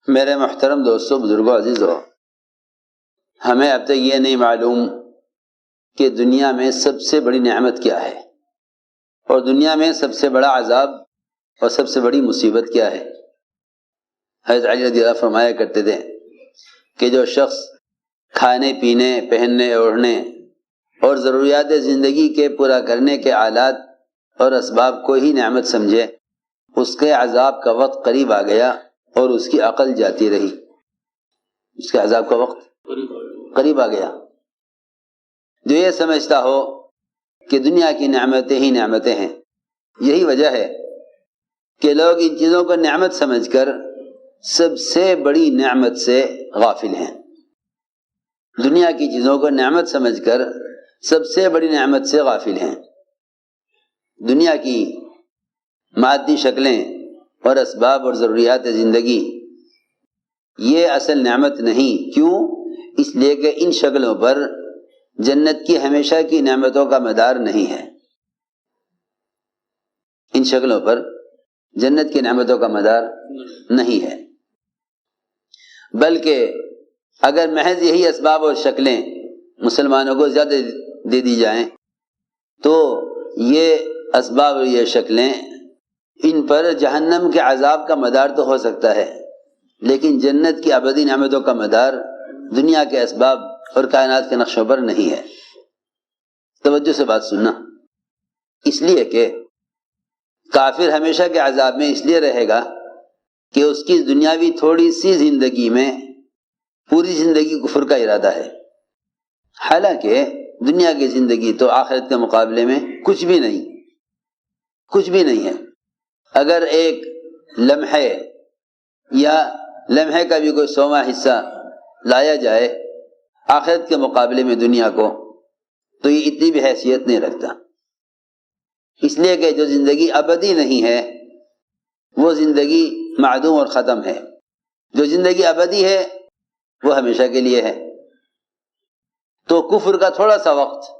میرے محترم دوستوں، بزرگوں، عزیزوں، ہمیں اب تک یہ نہیں معلوم کہ دنیا میں سب سے بڑی نعمت کیا ہے اور دنیا میں سب سے بڑا عذاب اور سب سے بڑی مصیبت کیا ہے۔ حضرت علی رضی اللہ فرمایا کرتے تھے کہ جو شخص کھانے پینے، پہننے، اوڑھنے اور ضروریات زندگی کے پورا کرنے کے آلات اور اسباب کو ہی نعمت سمجھے، اس کے عذاب کا وقت قریب آ گیا اور اس کی عقل جاتی رہی۔ اس کے عذاب کا وقت قریب آ گیا۔ جو یہ سمجھتا ہو کہ دنیا کی نعمتیں ہی نعمتیں ہیں، یہی وجہ ہے کہ لوگ ان چیزوں کو نعمت سمجھ کر سب سے بڑی نعمت سے غافل ہیں۔ دنیا کی چیزوں کو نعمت سمجھ کر سب سے بڑی نعمت سے غافل ہیں۔ دنیا کی مادی شکلیں اور اسباب اور ضروریات زندگی یہ اصل نعمت نہیں۔ کیوں؟ اس لیے کہ ان شکلوں پر جنت کی ہمیشہ کی نعمتوں کا مدار نہیں ہے۔ ان شکلوں پر جنت کی نعمتوں کا مدار نہیں ہے، بلکہ اگر محض یہی اسباب اور شکلیں مسلمانوں کو زیادہ دے دی جائیں تو یہ اسباب اور یہ شکلیں ان پر جہنم کے عذاب کا مدار تو ہو سکتا ہے، لیکن جنت کی ابدی نعمتوں کا مدار دنیا کے اسباب اور کائنات کے نقشوں پر نہیں ہے۔ توجہ سے بات سننا، اس لیے کہ کافر ہمیشہ کے عذاب میں اس لیے رہے گا کہ اس کی دنیاوی تھوڑی سی زندگی میں پوری زندگی کفر کا ارادہ ہے، حالانکہ دنیا کی زندگی تو آخرت کے مقابلے میں کچھ بھی نہیں ہے۔ اگر ایک لمحے یا لمحے کا بھی کوئی 100واں حصہ لایا جائے آخرت کے مقابلے میں دنیا کو، تو یہ اتنی بھی حیثیت نہیں رکھتا، اس لیے کہ جو زندگی ابدی نہیں ہے وہ زندگی معدوم اور ختم ہے۔ جو زندگی ابدی ہے وہ ہمیشہ کے لیے ہے۔ تو کفر کا تھوڑا سا وقت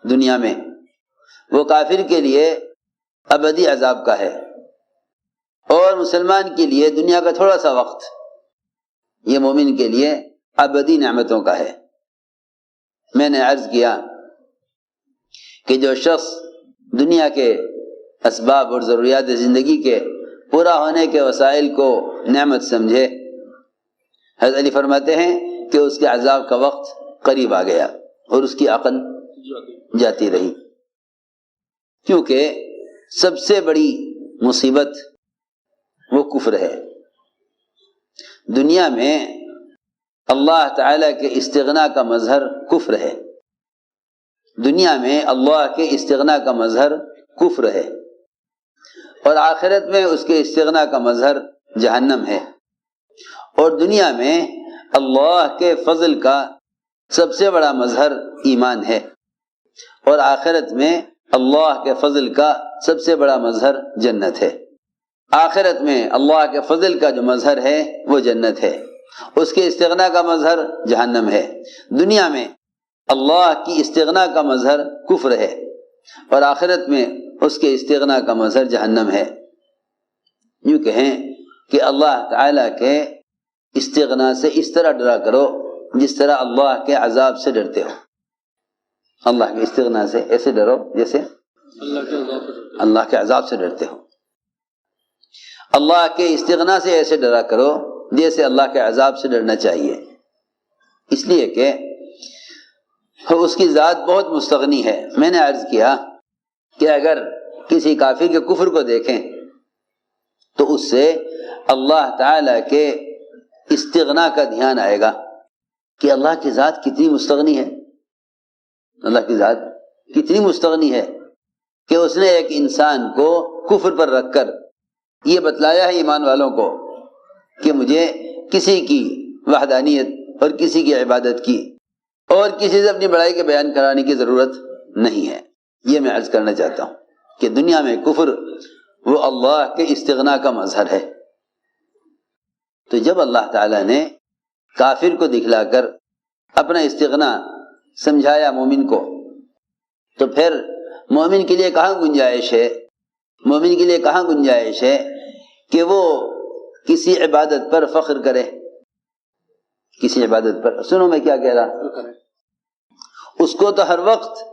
دنیا میں وہ کافر کے لیے ابدی عذاب کا ہے، اور مسلمان کے لیے دنیا کا تھوڑا سا وقت یہ مومن کے لیے ابدی نعمتوں کا ہے۔ میں نے عرض کیا کہ جو شخص دنیا کے اسباب اور ضروریات زندگی کے پورا ہونے کے وسائل کو نعمت سمجھے، حضرت علی فرماتے ہیں کہ اس کے عذاب کا وقت قریب آ گیا اور اس کی عقل جاتی رہی، کیونکہ سب سے بڑی مصیبت وہ کفر ہے۔ دنیا میں اللہ تعالیٰ کے استغنا کا مظہر کفر ہے، دنیا میں اللہ کے استغنا کا مظہر کفر ہے، اور آخرت میں اس کے استغنا کا مظہر جہنم ہے۔ اور دنیا میں اللہ کے فضل کا سب سے بڑا مظہر ایمان ہے، اور آخرت میں اللہ کے فضل کا سب سے بڑا مظہر جنت ہے۔ آخرت میں اللہ کے فضل کا جو مظہر ہے وہ جنت ہے، اس کے استغنا کا مظہر جہنم ہے۔ دنیا میں اللہ کی استغنا کا مظہر کفر ہے، اور آخرت میں اس کے استغنا کا مظہر جہنم ہے۔ یوں کہیں کہ اللہ تعالیٰ کے استغنا سے اس طرح ڈرا کرو جس طرح اللہ کے عذاب سے ڈرتے ہو۔ اللہ کے استغنا سے ایسے ڈرو جیسے اللہ کے عذاب سے ڈرتے ہو۔ اللہ کے استغنا سے ایسے ڈرا کرو جیسے اللہ کے عذاب سے ڈرنا چاہیے، اس لیے کہ اس کی ذات بہت مستغنی ہے۔ میں نے عرض کیا کہ اگر کسی کافر کے کفر کو دیکھیں تو اس سے اللہ تعالیٰ کے استغنا کا دھیان آئے گا کہ اللہ کی ذات کتنی مستغنی ہے، اللہ کی ذات کتنی مستغنی ہے کہ اس نے ایک انسان کو کفر پر رکھ کر یہ بتلایا ہے ایمان والوں کو کہ مجھے کسی کی وحدانیت اور کسی کی عبادت کی اور کسی سے اپنی بڑائی کے بیان کرانے کی ضرورت نہیں ہے۔ یہ میں عرض کرنا چاہتا ہوں کہ دنیا میں کفر وہ اللہ کے استغنا کا مظہر ہے۔ تو جب اللہ تعالیٰ نے کافر کو دکھلا کر اپنا استغنا سمجھایا مومن کو، تو پھر مومن کے لیے کہاں گنجائش ہے کہ وہ کسی عبادت پر فخر کرے، کسی عبادت پر، سنو میں کیا کہہ رہا، اس کو تو ہر وقت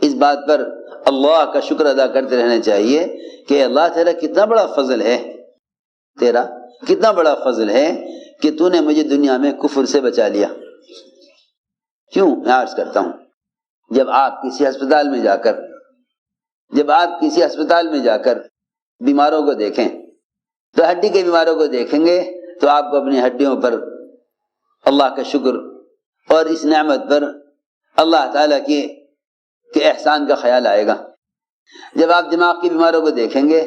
اس بات پر اللہ کا شکر ادا کرتے رہنا چاہیے کہ اللہ تیرا کتنا بڑا فضل ہے، تیرا کتنا بڑا فضل ہے کہ تو نے مجھے دنیا میں کفر سے بچا لیا۔ کیوں میں عرض کرتا ہوں، جب آپ کسی ہسپتال میں جا کر بیماروں کو دیکھیں تو ہڈی کے بیماروں کو دیکھیں گے تو آپ کو اپنی ہڈیوں پر اللہ کا شکر اور اس نعمت پر اللہ تعالیٰ کے احسان کا خیال آئے گا۔ جب آپ دماغ کے بیماروں کو دیکھیں گے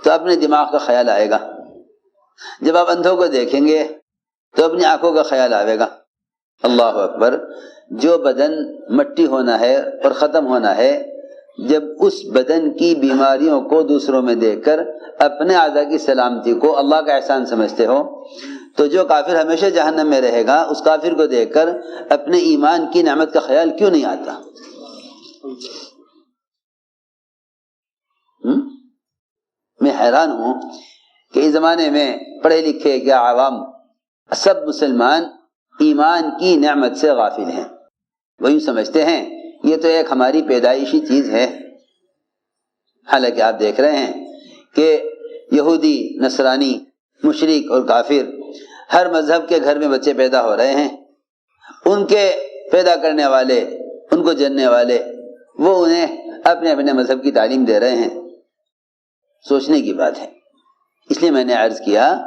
تو اپنے دماغ کا خیال آئے گا، جب آپ اندھوں کو دیکھیں گے تو اپنی آنکھوں کا خیال آئے گا۔ اللہ اکبر، جو بدن مٹی ہونا ہے اور ختم ہونا ہے، جب اس بدن کی بیماریوں کو دوسروں میں دیکھ کر اپنے اعضاء کی سلامتی کو اللہ کا احسان سمجھتے ہو، تو جو کافر ہمیشہ جہنم میں رہے گا، اس کافر کو دیکھ کر اپنے ایمان کی نعمت کا خیال کیوں نہیں آتا؟ میں حیران ہوں کہ اس زمانے میں پڑھے لکھے کیا عوام سب مسلمان ایمان کی نعمت سے غافل ہیں، وہ یوں سمجھتے ہیں یہ تو ایک ہماری پیدائشی چیز ہے۔ حالانکہ آپ دیکھ رہے ہیں کہ یہودی، نصرانی، مشرک اور کافر ہر مذہب کے گھر میں بچے پیدا ہو رہے ہیں، ان کے پیدا کرنے والے، ان کو جننے والے، وہ انہیں اپنے اپنے مذہب کی تعلیم دے رہے ہیں۔ سوچنے کی بات ہے۔ اس لیے میں نے عرض کیا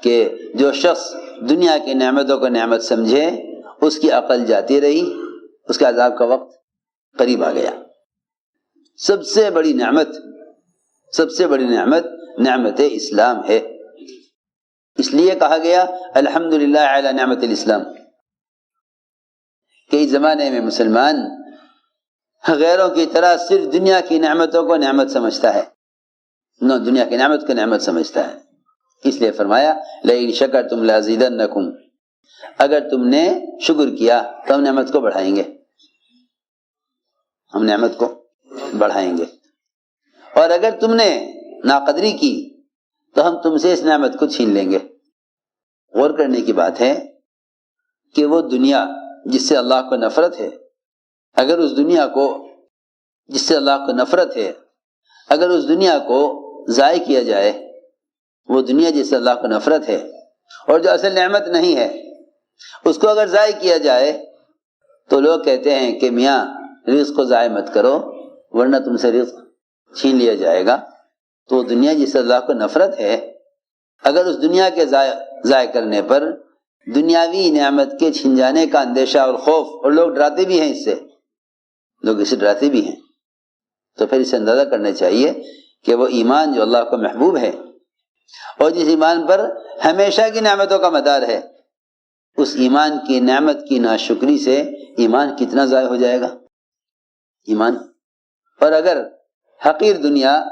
کہ جو شخص دنیا کی نعمتوں کو نعمت سمجھے اس کی عقل جاتی رہی، اس کے عذاب کا وقت قریب آ گیا۔ سب سے بڑی نعمت نعمت اسلام ہے۔ اس لیے کہا گیا الحمدللہ علی نعمت الاسلام، کہ اس زمانے میں مسلمان غیروں کی طرح صرف دنیا کی نعمتوں کو نعمت سمجھتا ہے، دنیا کی نعمت کو نعمت سمجھتا ہے۔ اس لیے فرمایا لئن شکرتم لازیدنکم، اگر تم نے شکر کیا تو ہم نعمت کو بڑھائیں گے، ہم نعمت کو بڑھائیں گے، اور اگر تم نے ناقدری کی تو ہم تم سے اس نعمت کو چھین لیں گے۔ غور کرنے کی بات ہے کہ وہ دنیا جس سے اللہ کو نفرت ہے، اگر اس دنیا کو جس سے اللہ کو نفرت ہے، اگر اس دنیا کو ضائع کیا جائے، وہ دنیا جس سے اللہ کو نفرت ہے اور جو اصل نعمت نہیں ہے، اس کو اگر ضائع کیا جائے تو لوگ کہتے ہیں کہ میاں رزق کو ضائع مت کرو ورنہ تم سے رزق چھین لیا جائے گا۔ تو دنیا جس سے اللہ کو نفرت ہے، اگر اس دنیا کے ضائع کرنے پر دنیاوی نعمت کے چھن جانے کا اندیشہ اور خوف، اور لوگ ڈراتے بھی ہیں، اس سے لوگ اسے ڈراتے بھی ہیں، تو پھر اسے اندازہ کرنا چاہیے کہ وہ ایمان جو اللہ کو محبوب ہے اور جس ایمان پر ہمیشہ کی نعمتوں کا مدار ہے، اس ایمان کی نعمت کی ناشکری سے ایمان کتنا ضائع ہو جائے گا ایمان۔ اور اگر حقیر دنیا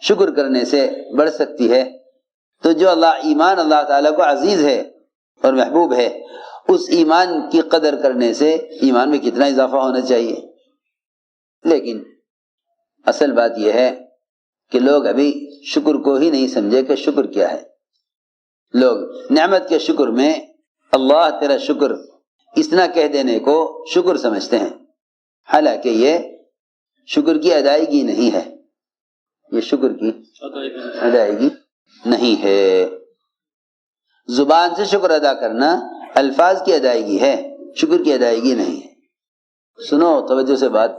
شکر کرنے سے بڑھ سکتی ہے تو جو ایمان اللہ تعالیٰ کو عزیز ہے اور محبوب ہے، اس ایمان کی قدر کرنے سے ایمان میں کتنا اضافہ ہونا چاہیے۔ لیکن اصل بات یہ ہے کہ لوگ ابھی شکر کو ہی نہیں سمجھے کہ شکر کیا ہے۔ لوگ نعمت کے شکر میں اللہ تیرا شکر اتنا کہہ دینے کو شکر سمجھتے ہیں، حالانکہ یہ شکر کی ادائیگی نہیں ہے، یہ شکر کی ادائیگی نہیں ہے۔ زبان سے شکر ادا کرنا الفاظ کی ادائیگی ہے، شکر کی ادائیگی نہیں ہے۔ سنو توجہ سے بات،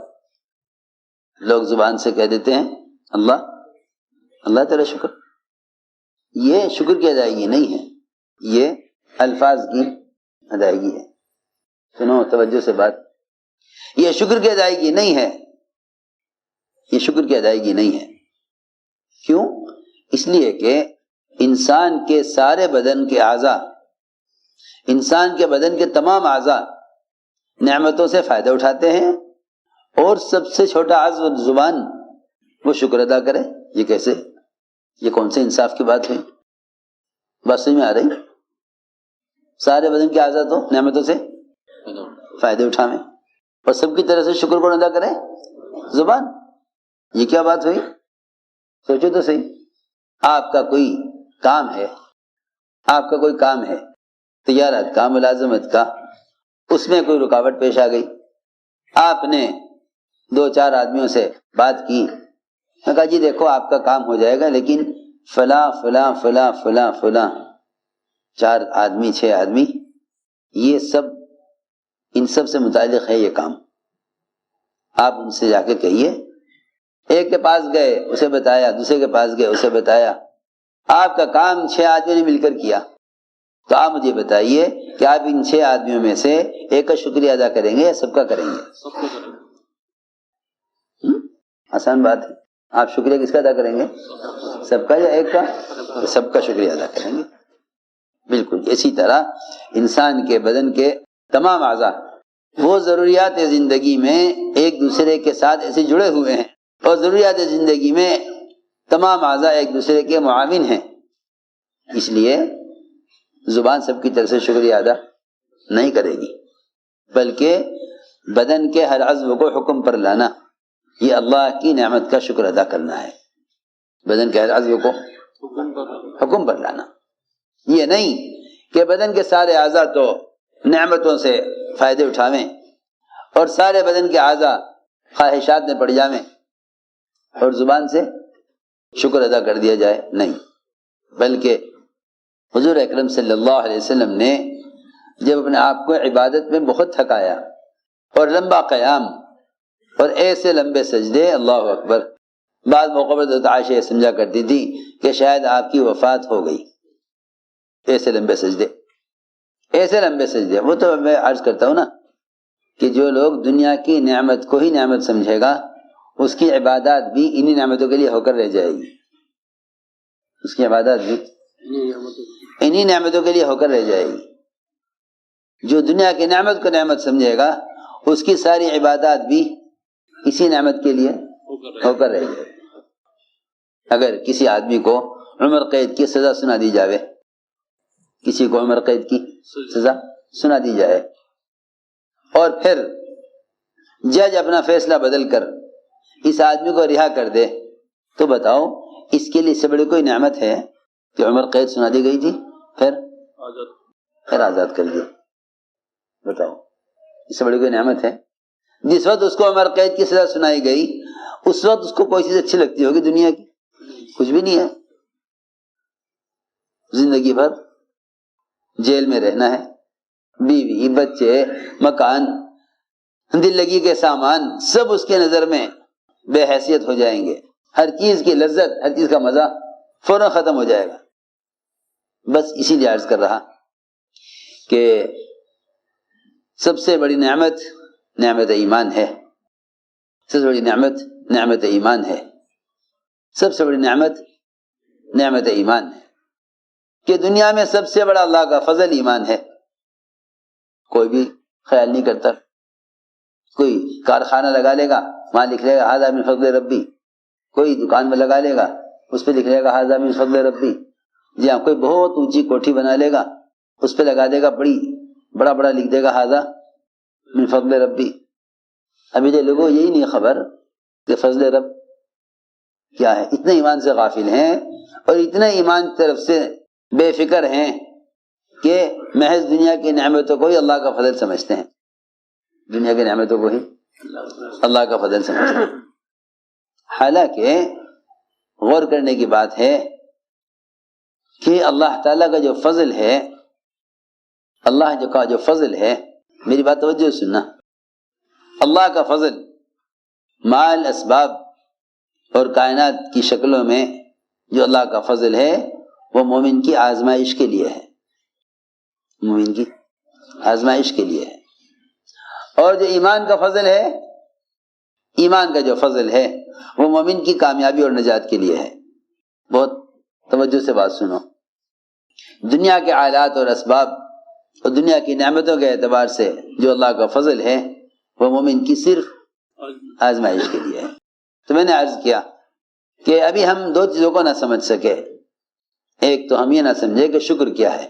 لوگ زبان سے کہہ دیتے ہیں اللہ اللہ تیرا شکر، یہ شکر کی ادائیگی نہیں ہے، یہ الفاظ کی ادائیگی ہے۔ سنو توجہ سے بات، یہ شکر کی ادائیگی نہیں ہے، یہ شکر کی ادائیگی نہیں ہے۔ کیوں؟ اس لیے کہ انسان کے سارے بدن کے اعضاء، انسان کے بدن کے تمام اعضاء نعمتوں سے فائدہ اٹھاتے ہیں، اور سب سے چھوٹا عضو زبان وہ شکر ادا کرے، یہ کیسے؟ یہ کون سے انصاف کی بات ہوئی؟ بات سمجھ میں آ رہی؟ سارے بدن کے اعضاء تو نعمتوں سے فائدے اٹھاویں، اور سب کی طرح سے شکر کون ادا کرے؟ زبان۔ یہ کیا بات ہوئی؟ سوچو تو صحیح۔ آپ کا کوئی کام ہے، آپ کا کوئی کام ہے تجارت کا، ملازمت کا، اس میں کوئی رکاوٹ پیش آ گئی، آپ نے 2-4 آدمیوں سے بات کی، میں کہا جی دیکھو آپ کا کام ہو جائے گا لیکن فلاں فلاں فلاں فلاں فلاں 4 آدمی 6 آدمی یہ سب ان سب سے متعلق ہے یہ کام، آپ ان سے جا کے کہیے۔ ایک کے پاس گئے اسے بتایا، دوسرے کے پاس گئے اسے بتایا، آپ کا کام 6 آدمیوں نے مل کر کیا، تو آپ مجھے بتائیے کہ آپ ان 6 آدمیوں میں سے ایک کا شکریہ ادا کریں گے یا سب کا کریں گے؟ آسان بات ہے، آپ شکریہ کس کا ادا کریں گے؟ سب کا یا ایک کا؟ سب کا شکریہ ادا کریں گے۔ بالکل اسی طرح انسان کے بدن کے تمام اعضاء وہ ضروریات زندگی میں ایک دوسرے کے ساتھ ایسے جڑے ہوئے ہیں، اور ضروریات زندگی میں تمام اعضاء ایک دوسرے کے معاون ہیں، اس لیے زبان سب کی طرف سے شکریہ ادا نہیں کرے گی، بلکہ بدن کے ہر عضو کو حکم پر لانا، یہ اللہ کی نعمت کا شکر ادا کرنا ہے۔ بدن کے ہر عضو کو حکم پر لانا، یہ نہیں کہ بدن کے سارے اعضاء تو نعمتوں سے فائدے اٹھاویں اور سارے بدن کے اعضاء خواہشات میں پڑ جاویں اور زبان سے شکر ادا کر دیا جائے، نہیں، بلکہ حضور اکرم صلی اللہ علیہ وسلم نے جب اپنے آپ کو عبادت میں بہت تھکایا اور لمبا قیام اور ایسے لمبے سجدے، اللہ اکبر، بعض موقع پر حضرت عائشہ یہ سمجھا کرتی تھی کہ شاید آپ کی وفات ہو گئی، ایسے لمبے سجدے، ایسے لمبے سجدے۔ وہ تو میں عرض کرتا ہوں نا کہ جو لوگ دنیا کی نعمت کو ہی نعمت سمجھے گا اس کی عبادات بھی انہی نعمتوں کے لیے ہو کر رہ جائے گی، اس کی عبادات بھی انہی نعمتوں کے لیے ہو کر رہ جائے گی۔ جو دنیا کی نعمت کو نعمت سمجھے گا اس کی ساری عبادات بھی اسی نعمت کے لیے ہو کر رہ جائے گی۔ اگر کسی آدمی کو عمر قید کی سزا سنا دی جاوے، کسی کو عمر قید کی سزا سنا دی جائے اور پھر جج اپنا فیصلہ بدل کر اس آدمی کو رہا کر دے، تو بتاؤ اس کے لیے اس سے بڑی کوئی نعمت ہے کہ عمر قید سنا دی گئی تھی پھر آزاد کر دیا؟ بتاؤ اس سے بڑی کوئی نعمت ہے؟ جس وقت اس کو عمر قید کی سزا سنائی گئی اس وقت اس کو کوئی چیز اچھی لگتی ہوگی دنیا کی؟ کچھ بھی نہیں ہے، زندگی بھر جیل میں رہنا ہے، بیوی بچے مکان دل لگی کے سامان سب اس کے نظر میں بے حیثیت ہو جائیں گے، ہر چیز کی لذت ہر چیز کا مزہ فوراً ختم ہو جائے گا۔ بس اسی لیے عرض کر رہا کہ سب سے بڑی نعمت نعمت ایمان ہے، سب سے بڑی نعمت نعمت ایمان ہے، سب سے بڑی نعمت نعمت ایمان ہے، کہ دنیا میں سب سے بڑا اللہ کا فضل ایمان ہے۔ کوئی بھی خیال نہیں کرتا، کوئی کارخانہ لگا لے گا وہاں لکھ لے گا ھذا من فضل ربی، کوئی دکان میں لگا لے گا اس پہ لکھ لے گا ھذا من فضل ربی، جی ہاں کوئی بہت اونچی کوٹھی بنا لے گا اس پہ لگا دے گا بڑا بڑا لکھ دے گا ھذا من فضل ربی۔ ابھی جو لوگوں یہی نہیں خبر کہ فضل رب کیا ہے، اتنے ایمان سے غافل ہیں اور اتنے ایمان کی طرف سے بے فکر ہیں کہ محض دنیا کی نعمتوں کو ہی اللہ کا فضل سمجھتے ہیں، دنیا کی نعمتوں کو ہی اللہ کا فضل سمجھتے ہیں۔ حالانکہ غور کرنے کی بات ہے کہ اللہ تعالیٰ کا جو فضل ہے، اللہ کا جو فضل ہے، میری بات توجہ سننا، اللہ کا فضل مال اسباب اور کائنات کی شکلوں میں جو اللہ کا فضل ہے وہ مومن کی آزمائش کے لیے ہے، مومن کی آزمائش کے لیے ہے۔ اور جو ایمان کا فضل ہے، ایمان کا جو فضل ہے وہ مومن کی کامیابی اور نجات کے لیے ہے۔ بہت توجہ سے بات سنو، دنیا کے آلات اور اسباب اور دنیا کی نعمتوں کے اعتبار سے جو اللہ کا فضل ہے وہ مومن کی صرف آزمائش کے لیے ہے۔ تو میں نے عرض کیا کہ ابھی ہم 2 چیزوں کو نہ سمجھ سکے، ایک تو ہم یہ نہ سمجھے کہ شکر کیا ہے،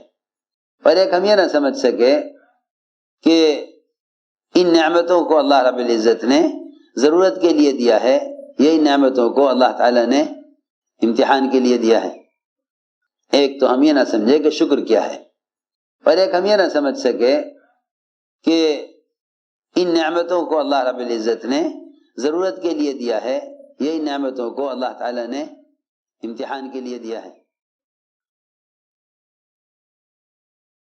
اور ایک ہم یہ نہ سمجھ سکے کہ ان نعمتوں کو اللہ رب العزت نے ضرورت کے لیے دیا ہے، یہی نعمتوں کو اللہ تعالیٰ نے امتحان کے لیے دیا ہے۔ ایک تو ہم یہ نہ سمجھے کہ شکر کیا ہے، اور ایک ہم یہ نہ سمجھ سکے کہ ان نعمتوں کو اللہ رب العزت نے ضرورت کے لیے دیا ہے، یہی نعمتوں کو اللہ تعالیٰ نے امتحان کے لیے دیا ہے۔